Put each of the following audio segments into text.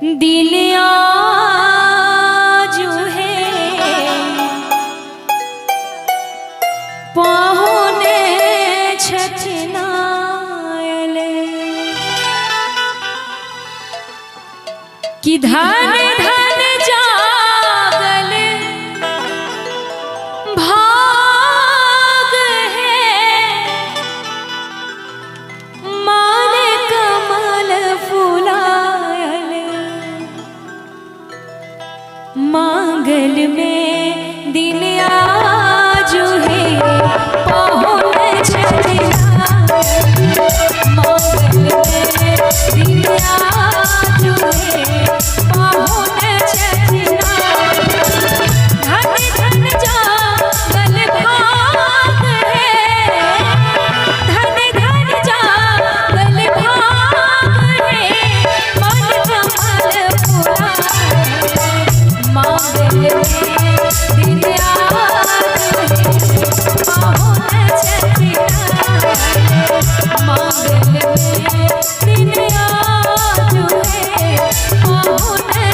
दिल आजू है पाहुने छछनायले कि धन धन जागल भाग है मान कमल फुलायल मांगल में दिन आजू है पाहुने छछनायले मांगल में दिन आजू है पाहुने छछनायले धन धन जागल भाग है धन धन जागल भाग है मन कमल फुलाए मांगल में दिन आजू है पाहुने छछनायले मांगल में दिन आजू है पाहुने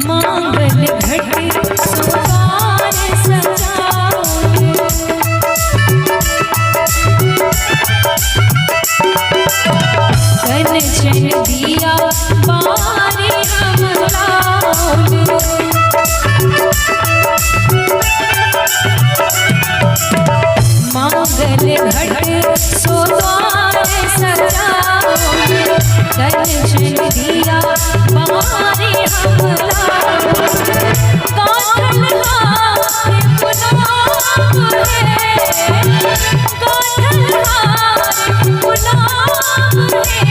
मांगल घट सुहार सजाओ कंचन दिया बारी हम लाओ मांगल घट सुहार सजाओ कंचन दिया बारी हम लाओ काठल हाथ गुलाब है काठल हाथ गुलाब है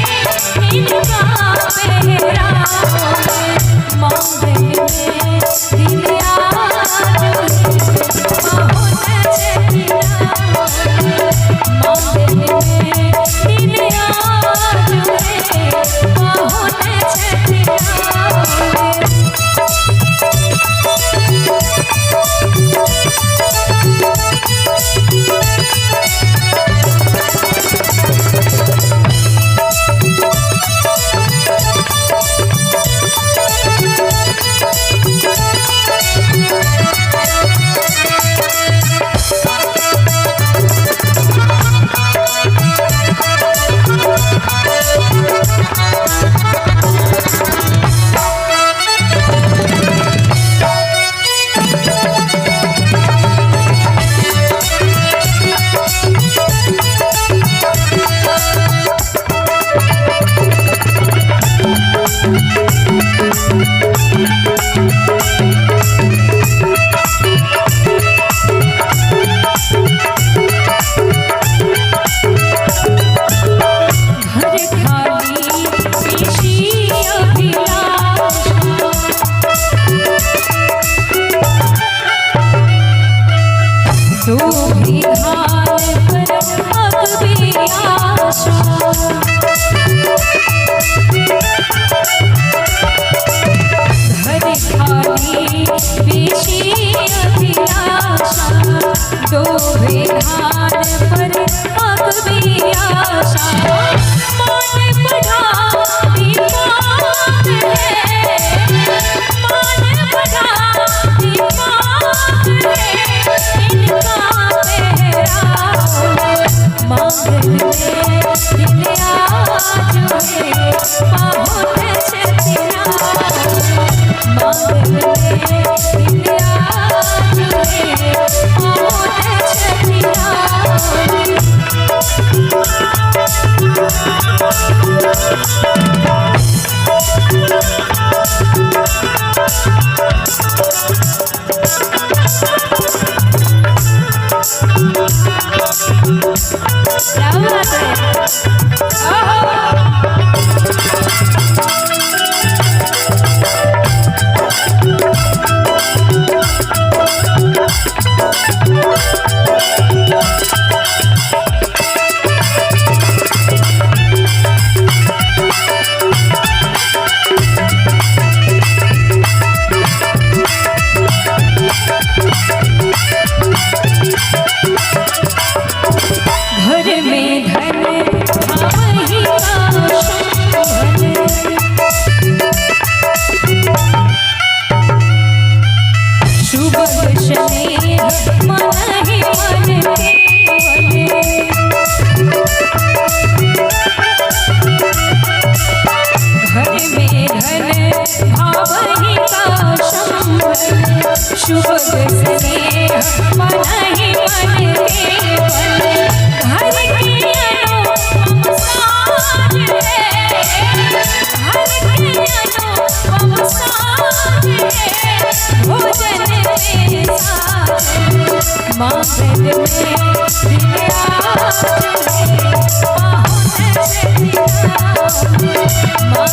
इनका पहराओ मांगल में दिन आजू है पाहुने छछनायले मांगल में दिन आजू है पाहुने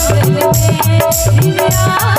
आंगन में दिन रात